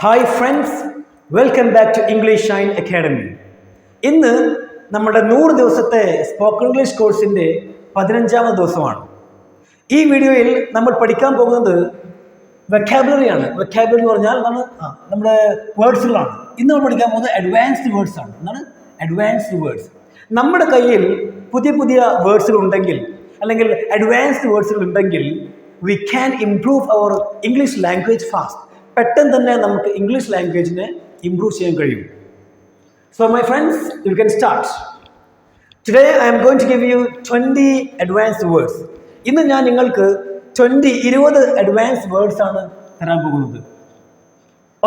Hi friends, welcome back to English shine academy. ഇന്ന് നമ്മുടെ 100 ദിവസത്തെ സ്പോക്കൺ ഇംഗ്ലീഷ് കോഴ്സിൻ്റെ 15ാമത് ദിവസമാണ്. ഈ വീഡിയോയിൽ നമ്മൾ പഠിക്കാൻ പോകുന്നത് വെക്കാബുലറിയാണ്. വെക്കാബുലറി എന്ന് പറഞ്ഞാൽ നമ്മുടെ വേർഡ്സുകളാണ്. ഇന്ന് നമ്മൾ പഠിക്കാൻ പോകുന്നത് അഡ്വാൻസ്ഡ് വേർഡ്സ് ആണ്. Advanced words. നമ്മുടെ കയ്യിൽ പുതിയ പുതിയ വേർഡ്സുകൾ ഉണ്ടെങ്കിൽ അല്ലെങ്കിൽ അഡ്വാൻസ്ഡ് വേർഡ്സുകൾ ഉണ്ടെങ്കിൽ we can improve our English language fast. പെട്ടെന്ന് തന്നെ നമുക്ക് ഇംഗ്ലീഷ് ലാംഗ്വേജിനെ ഇംപ്രൂവ് ചെയ്യാൻ കഴിയും. So my friends, you can start. Today I'm going to give you 20 advanced words. ഇന്ന് ഞാൻ നിങ്ങൾക്ക് 20 അഡ്വാൻസ്ഡ് വേർഡ്സ് ആണ് തരാൻ പോകുന്നത്.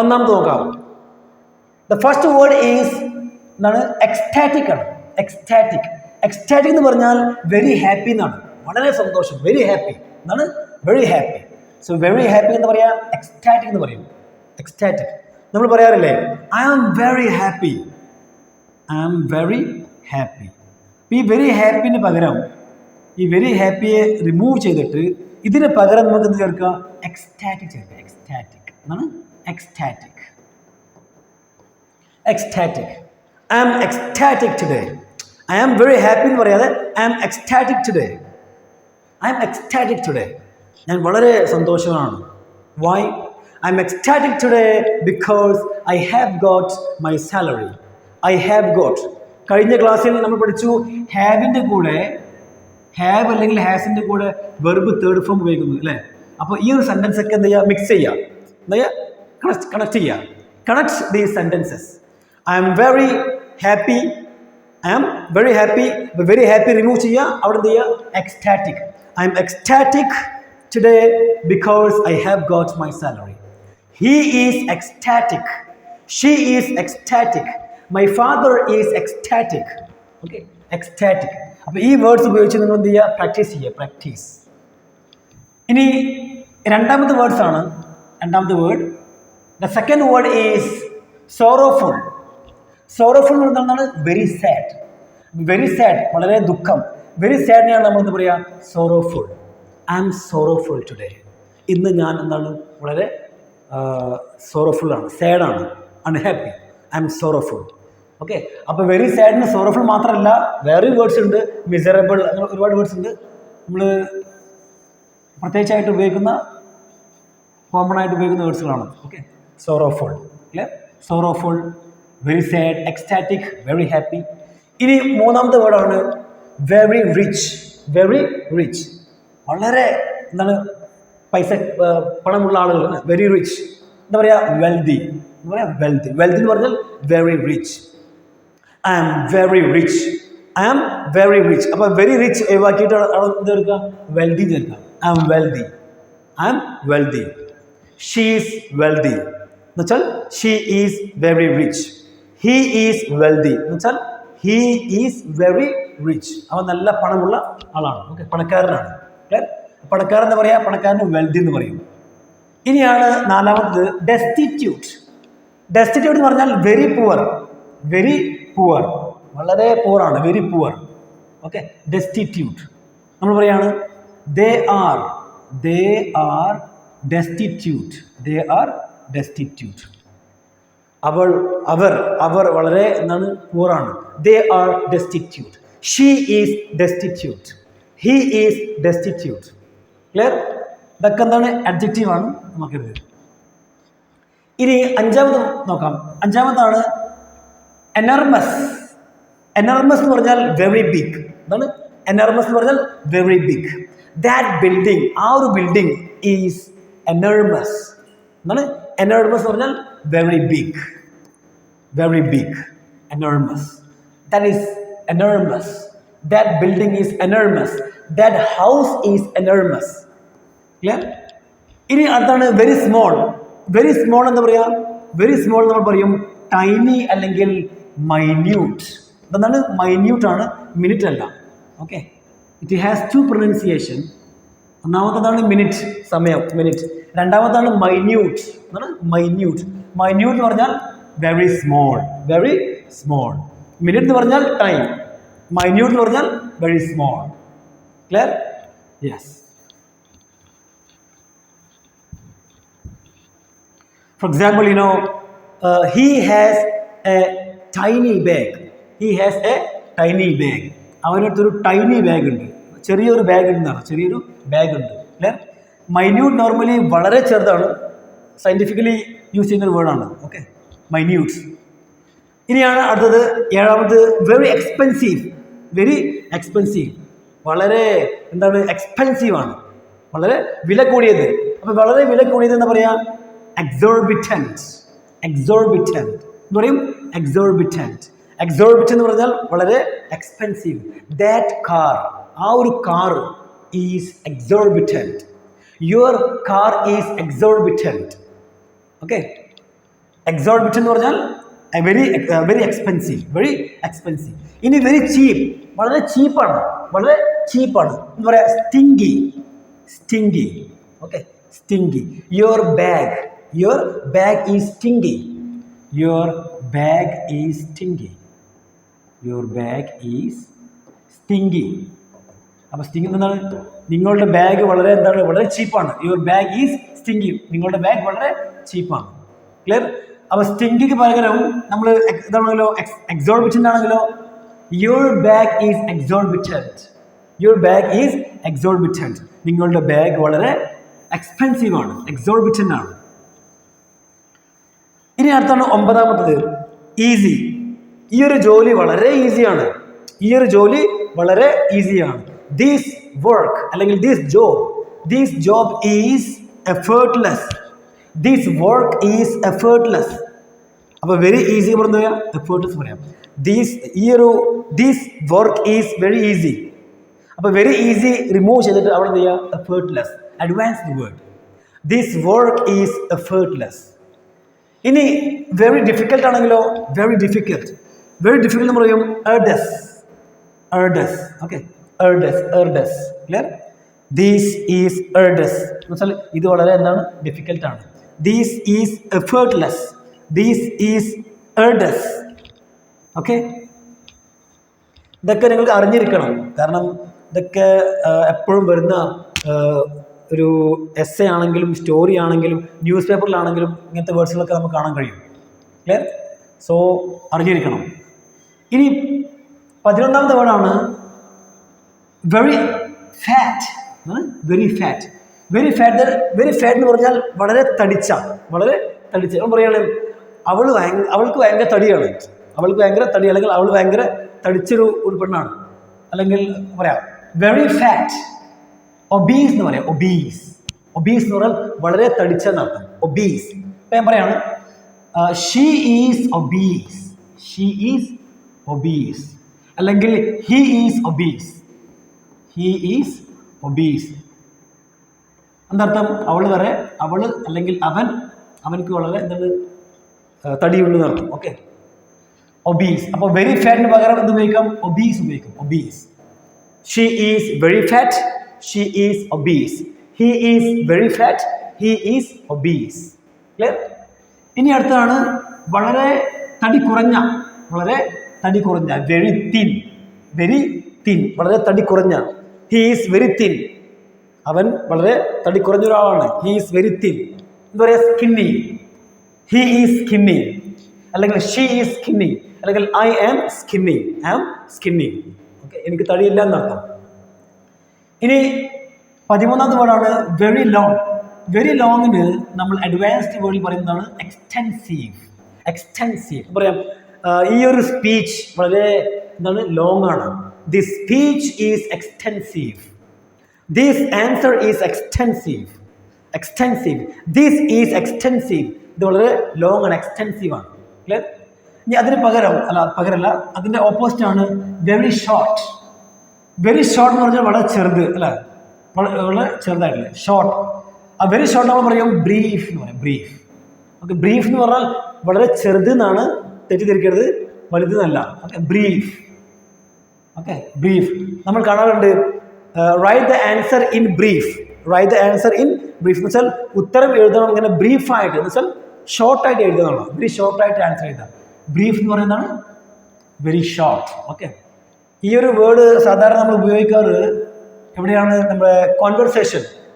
ഒന്നാമത് നോക്കാം. The first word is ecstatic ആണ്. എക്സ്റ്റാറ്റിക്. എക്സ്റ്റാറ്റിക് എന്ന് പറഞ്ഞാൽ വെരി ഹാപ്പി എന്നാണ്. വളരെ സന്തോഷം. വെരി ഹാപ്പി എന്നാണ്. Very happy. So very happy എന്ന് പറയാം, എക്സ്റ്റാറ്റിക് എന്ന് പറയും. എക്സ്റ്റാറ്റിക് നമ്മൾ പറയാറില്ലേ, I am very happy. I am very happy. ഈ വെരി ഹാപ്പിന് പകരം ഈ വെരി ഹാപ്പിയെ റിമൂവ് ചെയ്തിട്ട് ഇതിന് പകരം നമുക്ക് എന്ത് ചേർക്കാം? എക്സ്റ്റാറ്റിക് ചേർക്കാം. എക്സ്റ്റാറ്റിക് എന്നാണ്. Ecstatic. Ecstatic. I am ecstatic today. I am very happy എന്ന് പറയാതെ I am ecstatic today. I am ecstatic today. ഞാൻ വളരെ സന്തോഷമാണ്. Why? I'm ecstatic today because I have got my salary. I have got. കഴിഞ്ഞ ക്ലാസ്സിൽ നമ്മൾ പഠിച്ചു ഹാവിൻ്റെ കൂടെ ഹാവ് അല്ലെങ്കിൽ ഹാസിൻ്റെ കൂടെ വെർബ് തേർഡ് ഫോം ഉപയോഗിക്കുന്നു അല്ലേ? അപ്പോൾ ഈ ഒരു സെൻറ്റൻസ് ഒക്കെ എന്താ ചെയ്യുക? മിക്സ് ചെയ്യുക. എന്താ ചെയ്യുക? കണക്ട് ചെയ്യുക. Connect these sentences. I'm very happy. I am very happy. Very happy remove ചെയ്യുക. അവിടെ എന്ത് ചെയ്യുക? Ecstatic. I'm ecstatic today because I have got my salary. He is ecstatic. She is ecstatic. My father is ecstatic. Okay, ecstatic. അപ്പോൾ ഈ words ഉപയോഗിച്ച് നിങ്ങൾ എന്ത് ചെയ്യുക? പ്രാക്ടീസ് ചെയ്യുക. പ്രാക്ടീസ്. ഇനി രണ്ടാമത്തെ വേർഡ്സ് ആണ്. രണ്ടാമത്തെ word, the second word is sorrowful. Sorrowful എന്ന് പറഞ്ഞാൽ എന്താണ്? Very sad. വെരി സാഡ്, വളരെ ദുഃഖം. വെരി സാഡിനെയാണ് നമ്മൾ എന്താ പറയുക? Sorrowful. I am sorrowful today. ഇന്ന് ഞാൻ എന്താണ്? വളരെ സോറോഫുൾ ആണ്. സാഡാണ്. Unhappy. I am sorrowful. Okay. അപ്പോൾ വെരി സാഡിന് സോറോഫുൾ മാത്രമല്ല, വേറെ വേർഡ്സ് ഉണ്ട്. മിസറബിൾ, അങ്ങനെ ഒരുപാട് വേർഡ്സ് ഉണ്ട്. നമ്മൾ പ്രത്യേകിച്ചായിട്ട് ഉപയോഗിക്കുന്ന, കോമൺ ആയിട്ട് ഉപയോഗിക്കുന്ന വേർഡ്സുകളാണ്. ഓക്കെ. സോറോഫുൾ അല്ലേ? Sorrowful, very sad, ecstatic, very happy. ഇനി മൂന്നാമത്തെ വേർഡാണ് വെരി റിച്ച്. വെരി റിച്ച്, വളരെ എന്താണ്? പൈസ, പണമുള്ള ആളുകൾ. വെരി റിച്ച് എന്താ പറയുക? വെൽതി എന്ന് പറയാം. വെൽത്തി. വെൽത്തി എന്ന് പറഞ്ഞാൽ very rich. I am very rich. I am very rich. അപ്പോൾ വെരി റിച്ച് ഒഴിവാക്കിയിട്ട് എന്ത് ചേർക്കുക? വെൽതി ചേർക്കുക. I am wealthy. I am wealthy. She is wealthy എന്ന് വെച്ചാൽ she is very rich. He is wealthy എന്ന് വെച്ചാൽ ഹീ ഈസ് വെരി റിച്ച്. അവൻ നല്ല പണമുള്ള ആളാണ്. ഓക്കെ, പണക്കാരനാണ്. പണക്കാരൻ എന്ന് പറയാ, പണക്കാരന് വെൽതി എന്ന് പറയും. ഇനിയാണ് നാലാമത്തത് ഡെസ്റ്റിറ്റ്യൂട്ട്. ഡെസ്റ്റിറ്റ്യൂട്ട് എന്ന് പറഞ്ഞാൽ വെരി പുവർ. വെരി പുവർ, വളരെ പുവറാണ്. Very poor. ഓക്കെ. ഡെസ്റ്റിറ്റ്യൂട്ട് നമ്മൾ പറയാണ് they are destitute. They are destitute. അവർ വളരെ എന്താണ്? പുവറാണ്. They are destitute. She is destitute. He is destitute. Clear? ഇതൊക്കെ എന്താണ്? അഡ്ജക്റ്റീവ് ആണ് നമുക്കിത്. ഇനി അഞ്ചാമത് നോക്കാം. അഞ്ചാമതാണ് എനർമസ്. എനർമസ് എന്ന് പറഞ്ഞാൽ വെരി ബിഗ്. എന്താണ്? എനർമസ് എന്ന് പറഞ്ഞാൽ വെരി ബിഗ്. ദാറ്റ് ബിൽഡിംഗ്, ആ ഒരു ബിൽഡിംഗ് ഈസ് എനർമസ്. എന്താണ്? എനർമസ് എന്ന് പറഞ്ഞാൽ very big. Very big. Enormous. That is enormous. That building is enormous. That house is enormous. Clear? ഇനി അടുത്താണ് വെരി സ്മോൾ. വെരി സ്മോൾ എന്താ പറയുക? വെരി സ്മോൾ നമ്മൾ പറയും ടൈനി അല്ലെങ്കിൽ മൈന്യൂട്ട്. എന്താണ്? മൈന്യൂട്ട് ആണ്, മിനിറ്റ് അല്ല. ഓക്കെ. It has 2 pronunciation. ഒന്നാമത്തേതാണ് മിനിറ്റ്, സമയം, മിനിറ്റ്. രണ്ടാമതാണ് മൈന്യൂട്ട്. എന്താണ്? മൈന്യൂട്ട്. മൈന്യൂട്ട് എന്ന് പറഞ്ഞാൽ very small. Very small. Minute എന്ന് പറഞ്ഞാൽ ടൈം. മൈന്യൂട്ട് എന്ന് പറഞ്ഞാൽ very small. Clear? Yes. For example he has a tiny bag. He has a tiny bag. അവനടുത്തൊരു ടൈനി ബാഗ് ഉണ്ട്, ചെറിയൊരു ബാഗ് ഉണ്ടെന്നാണ്, ചെറിയൊരു ബാഗ് ഉണ്ട് അല്ലേ. മൈന്യൂട്ട് നോർമലി വളരെ ചെറുതാണ്, സയൻറ്റിഫിക്കലി യൂസ് ചെയ്യുന്ന ഒരു വേർഡാണ്. ഓക്കെ, മൈന്യൂട്ട്സ്. ഇനിയാണ് അടുത്തത് ഏഴാമത് വെരി എക്സ്പെൻസീവ്. വെരി എക്സ്പെൻസീവ്, വളരെ എന്താണ്, എക്സ്പെൻസീവ് ആണ്, വളരെ വില കൂടിയത്. അപ്പോൾ വളരെ വില കൂടിയത് എന്ന് പറയാം എക്സോർബിറ്റൻറ്റ്. എക്സോർബിറ്റൻറ്റ് എന്ന് പറയും, എക്സോർബിറ്റൻറ്റ്. എക്സോർബിറ്റൻറ്റ് എന്ന് പറഞ്ഞാൽ വളരെ എക്സ്പെൻസീവ്. ദാറ്റ് കാർ, ആ ഒരു car is exorbitant. Your car is exorbitant. Okay, exorbitant എന്ന് പറഞ്ഞാൽ വെരി എക്സ്പെൻസീവ്, വെരി എക്സ്പെൻസീവ്. ഇനി വെരി ചീപ്പ്, വളരെ ചീപ്പാണ്, വളരെ ചീപ്പാണ് എന്ന് പറയാം stinky. Stinky. Okay, stinky. Your bag is stinky. Your bag is stinky. Your bag is stinky. അപ്പോൾ സ്റ്റിങ്കി എന്താണ്? നിങ്ങളുടെ ബാഗ് വളരെ എന്താണ്, വളരെ ചീപ്പാണ്. Your bag is stinky. നിങ്ങളുടെ ബാഗ് വളരെ ചീപ്പാണ്. ക്ലിയർ? അപ്പോൾ സ്റ്റിങ്കിക്ക് പകരം നമ്മൾ ഇതാണല്ലോ എക്സോർബിറ്റൻ്റ് ആണെങ്കിലോ your bag is exorbitant. Your bag is exorbitant. നിങ്ങളുടെ ബാഗ് വളരെ എക്സ്പെൻസീവ് ആണ്, എക്സോർബിറ്റൻ്റ് ആണ്. ഇനി അടുത്താണ് ഒമ്പതാമത്തത് ഈസി. ഈ ഒരു ജോലി വളരെ ഈസിയാണ്. ഈ ഒരു ജോലി വളരെ ഈസിയാണ്. ദിസ് വർക്ക് അല്ലെങ്കിൽ this job is effortless. This work is effortless. അപ്പോൾ വെരി ഈസി പറഞ്ഞാൽ എഫേർട്ട്ലെസ് പറയാം. This work is very easy. അപ്പോൾ വെരി ഈസി റിമൂവ് ചെയ്തിട്ട് അവിടെ എന്ത് ചെയ്യുക? Effortless. Advanced word. This work is effortless. ഇനി വെരി ഡിഫിക്കൽട്ട് ആണെങ്കിലോ വെരി ഡിഫിക്കൽട്ട് എന്ന് പറയും arduous. Okay, arduous. Clear? These is arduous എന്ന് വെച്ചാൽ ഇത് വളരെ എന്താണ്, ഡിഫിക്കൽട്ട് ആണ്. These is effortless. These is arduous. Okay, ഇതൊക്കെ നിങ്ങൾക്ക് അറിഞ്ഞിരിക്കണം. കാരണം ഇതൊക്കെ എപ്പോഴും വരുന്ന ഒരു എസ്സേ ആണെങ്കിലും സ്റ്റോറി ആണെങ്കിലും ന്യൂസ് പേപ്പറിലാണെങ്കിലും ഇങ്ങനത്തെ വേർഡ്സുകളൊക്കെ നമുക്ക് കാണാൻ കഴിയും. ക്ലിയർ? സോ അറിഞ്ഞിരിക്കണം. ഇനി 11ാമത്തെ വേർഡാണ് വെരി ഫാറ്റ്. വെരി ഫാറ്റ് എന്ന് പറഞ്ഞാൽ വളരെ തടിച്ച. നമ്മൾ പറയുകയാണ് അവൾക്ക് ഭയങ്കര തടിയാണ്. അല്ലെങ്കിൽ അവൾ ഭയങ്കര തടിച്ചൊരു പെണ്ണാണ്. അല്ലെങ്കിൽ പറയാം വെരി ഫാറ്റ്. ഒബീസ് എന്ന് പറയാം. ഒബീസ് എന്ന് പറഞ്ഞാൽ വളരെ തടിച്ച എന്നർത്ഥം. ഒബീസ്. ഇപ്പം ഞാൻ പറയാണ് ഷീ ഈസ് ഒബീസ് അല്ലെങ്കിൽ ഹി ഈസ് ഒബീസ്. എന്തർത്ഥം? അവൾ അല്ലെങ്കിൽ അവൻക്ക് വളരെ എന്താണ്, തടിയുണ്ട് എന്നർത്ഥം. Okay, obese. അപ്പോൾ വെരി ഫാറ്റിന് പകരം എന്ത് ഉപയോഗിക്കാം? ഒബീസ് ഉപയോഗിക്കും. Obese. She is very fat. She is obese. He is very fat. He is obese. Clear? ഇനി അടുത്താണ് വളരെ തടി കുറഞ്ഞ. Very thin. വളരെ തടി കുറഞ്ഞ. He is very thin. അവൻ വളരെ തടി കുറഞ്ഞ ഒരാളാണ്. He is very thin. എന്താ പറയുക? സ്കിന്നി. ഹി ഈസ് സ്കിന്നി അല്ലെങ്കിൽ ഷീ ഈസ് സ്കിന്നി അല്ലെങ്കിൽ ഐ ആം സ്കിന്നി. ഓക്കെ, എനിക്ക് തടിയില്ല എന്നർത്ഥം. ഇനി 13ാമത്തെ വേർഡാണ് വെരി ലോങ്. വെരി ലോങ്ങിന് നമ്മൾ അഡ്വാൻസ്ഡ് വേർഡിൽ പറയുന്നതാണ് എക്സ്റ്റെൻസീവ്. പറയാം ഈ ഒരു സ്പീച്ച് വളരെ എന്താണ്, ലോങ് ആണ്. This speech is extensive. This answer is extensive. This is extensive. ഇത് വളരെ ലോങ് ആണ്, എക്സ്റ്റെൻസീവ് ആണ്. ക്ലിയർ? ഇനി അതിന് പകരമല്ല, അതിൻ്റെ ഓപ്പോസിറ്റ് ആണ് വെരി ഷോർട്ട്. എന്ന് പറഞ്ഞാൽ വളരെ ചെറുത് അല്ലേ, വളരെ ചെറുതായിട്ടില്ല, ഷോർട്ട്. ആ വെരി ഷോർട്ട് നമ്മൾ പറയും ബ്രീഫ് എന്ന് പറയും. ഓക്കെ, ബ്രീഫ് എന്ന് പറഞ്ഞാൽ വളരെ ചെറുത് എന്നാണ്, തെറ്റിദ്ധരിക്കരുത്, വലുതെന്നല്ല. Okay, brief. നമ്മൾ കാണാറുണ്ട് write the answer in brief. എന്ന് വെച്ചാൽ ഉത്തരം എഴുതണം ഇങ്ങനെ ബ്രീഫായിട്ട്, എന്ന് വെച്ചാൽ ഷോർട്ടായിട്ട് എഴുതുന്നതാണ്. വെരി ഷോർട്ടായിട്ട് ആൻസർ എഴുതാം. ബ്രീഫ് എന്ന് പറയുന്നതാണ് വെരി ഷോർട്ട്. ഓക്കെ, ഈ ഒരു വേർഡ് സാധാരണ നമ്മൾ ഉപയോഗിക്കാറ് എവിടെയാണ്? നമ്മുടെ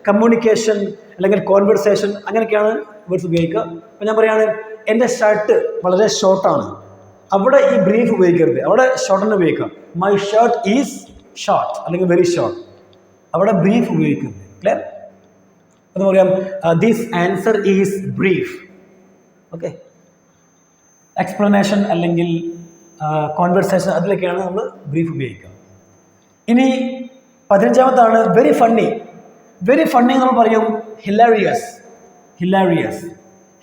കമ്മ്യൂണിക്കേഷൻ അല്ലെങ്കിൽ കോൺവെർസേഷൻ അങ്ങനെയൊക്കെയാണ് വേർഡ്സ് ഉപയോഗിക്കുക. അപ്പോൾ ഞാൻ പറയുകയാണ് എൻ്റെ ഷർട്ട് വളരെ ഷോർട്ടാണ്, അവിടെ ഈ ബ്രീഫ് ഉപയോഗിക്കരുത്, അവിടെ ഷോർട്ട് തന്നെ ഉപയോഗിക്കാം. മൈ ഷർട്ട് ഈസ് ഷോർട്ട് അല്ലെങ്കിൽ വെരി ഷോർട്ട്, അവിടെ ബ്രീഫ് ഉപയോഗിക്കരുത്. ക്ലിയർ? എന്ന് പറയാം this answer is brief. Okay, explanation അല്ലെങ്കിൽ കോൺവെർസേഷൻ അതിലൊക്കെയാണ് നമ്മൾ ബ്രീഫ് ഉപയോഗിക്കുക. ഇനി 15ാമത്താണ് വെരി ഫണ്ണി. വെരി ഫണ്ണി നമ്മൾ പറയും ഹിലാരിയസ്. ഹിലാരിയസ്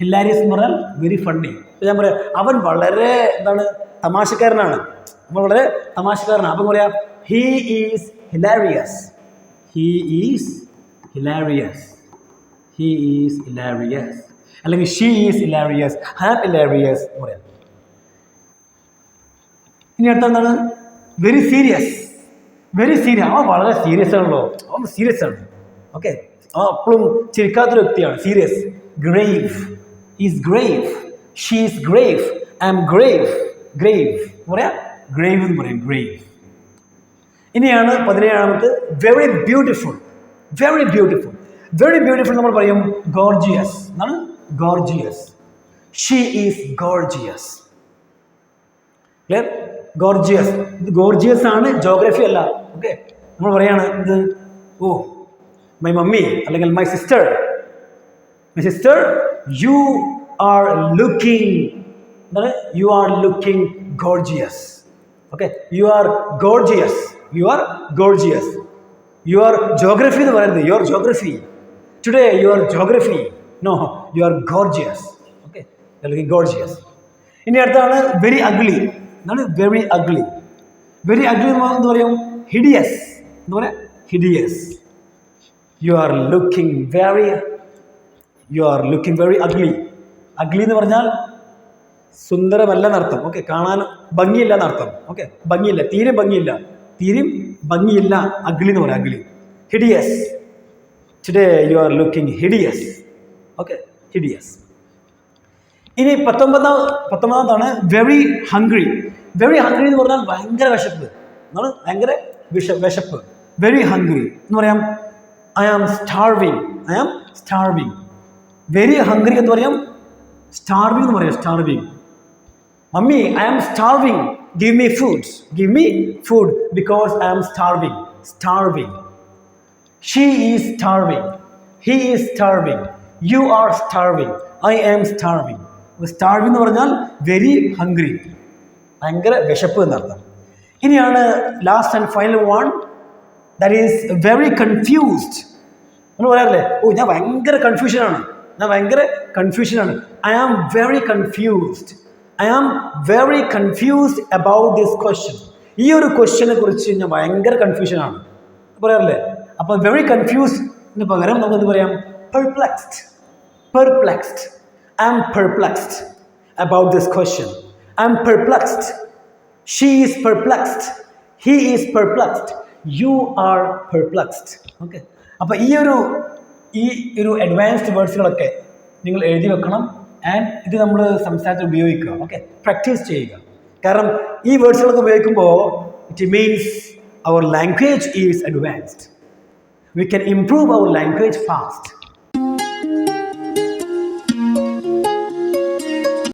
ഹിലാരിയസ് എന്ന് പറഞ്ഞാൽ വെരി ഫണ്ണി. ഞാൻ പറയാം അവൻ വളരെ എന്താണ് തമാശക്കാരനാണ്, അവൻ വളരെ തമാശക്കാരനാണ്. അപ്പം പറയാം he is hilarious. He is hilarious. He is hilarious അല്ലെങ്കിൽ she is hilarious. I am hilarious എന്ന് പറയാം. ഇനി അടുത്ത എന്താണ് വെരി സീരിയസ്. വെരി സീരിയസ്, അവൻ വളരെ സീരിയസ് ആണല്ലോ, അവൻ സീരിയസ് ആണ്. ഓക്കെ, അവൻ അപ്പോഴും ചിരിക്കാത്തൊരു വ്യക്തിയാണ്. Serious. Grave. Is grave. She is grave. I am grave. Grave എന്ന് പറയാം, ഗ്രേവ് എന്ന് പറയും, ഗ്രേവ്. ഇനിയാണ് 17ാമത് very beautiful. Very beautiful. Very beautiful നമ്മൾ പറയും ഗോർജിയസ്. എന്താണ് gorgeous? She is gorgeous. Clear? Gorgeous. ഇത് ഗോർജിയസ് ആണ്, ജോഗ്രഫി അല്ല. ഓക്കെ, നമ്മൾ പറയാണ് ഇത് ഓ മൈ മമ്മി അല്ലെങ്കിൽ my sister. My sister you are looking എന്താണ് you are looking gorgeous. Okay, you are gorgeous. You are gorgeous. You are geography എന്ന് പറയുന്നത് you are geography. Today you are geography. No, you are gorgeous. Okay, അല്ലെങ്കിൽ gorgeous. ഇനി അടുത്താണ് very ugly. എന്താണ് very ugly? Very ugly എന്ന് പറയും hideous. എന്ന് പറയാം hideous. You are looking very ugly. Ugly എന്ന് പറഞ്ഞാൽ സുന്ദരമല്ല എന്നർത്ഥം. ഓക്കെ, കാണാൻ ഭംഗിയില്ല എന്നർത്ഥം. ഓക്കെ, ഭംഗിയില്ല, തീരെ ഭംഗിയില്ല, തീരെയും ഭംഗിയില്ല. അഗ്ലി എന്ന് പറയാം, ugly. Hideous. Today you are looking hideous. Okay, hideous. ഇനി 19ാമതാണ് വെരി ഹംഗ്രി. വെരി ഹംഗ്രി എന്ന് പറഞ്ഞാൽ ഭയങ്കര വിശപ്പ്. എന്നാണ് ഭയങ്കര വിശപ്പ്. വെരി ഹംഗ്രി എന്ന് പറയാം I am starving. I am starving. Very hungry എന്ന് പറയാം സ്റ്റാർവിങ് എന്ന് പറയാം, starving. Mummy I am starving. Give me food. Give me food because I am starving. Starving. She is starving. He is starving. You are starving. I am starving. Starving എന്ന് പറഞ്ഞാൽ very hungry, ഭയങ്കര വിശപ്പ് എന്നർത്ഥം. ഇനിയാണ് last and final one, that is very confused. നമ്മൾ പറയാറില്ലേ ഓ ഞാൻ ഭയങ്കര കൺഫ്യൂഷനാണ്, ഞാൻ ഭയങ്കര കൺഫ്യൂഷനാണ്. I am very confused. I am very confused about this question. ഈ ഒരു ക്വസ്റ്റ്യനെ കുറിച്ച് ഞാൻ ഭയങ്കര കൺഫ്യൂഷനാണ് പറയാറില്ലേ. അപ്പോൾ വെരി കൺഫ്യൂസ്ഡിന് പകരം നമുക്ക് എന്ത് പറയാം? Perplexed. Perplexed. I am perplexed about this question. I am perplexed. She is perplexed. He is perplexed. You are perplexed. Okay. അപ്പോൾ ഈ ഒരു അഡ്വാൻസ്ഡ് വേർഡ്സുകളൊക്കെ നിങ്ങൾ എഴുതി വെക്കണം. ആൻഡ് ഇത് നമ്മൾ സംസാരത്തിൽ ഉപയോഗിക്കുക. ഓക്കെ, പ്രാക്ടീസ് ചെയ്യുക. കാരണം ഈ വേർഡ്സുകളൊക്കെ ഉപയോഗിക്കുമ്പോൾ it means our language is advanced. We can improve our language fast.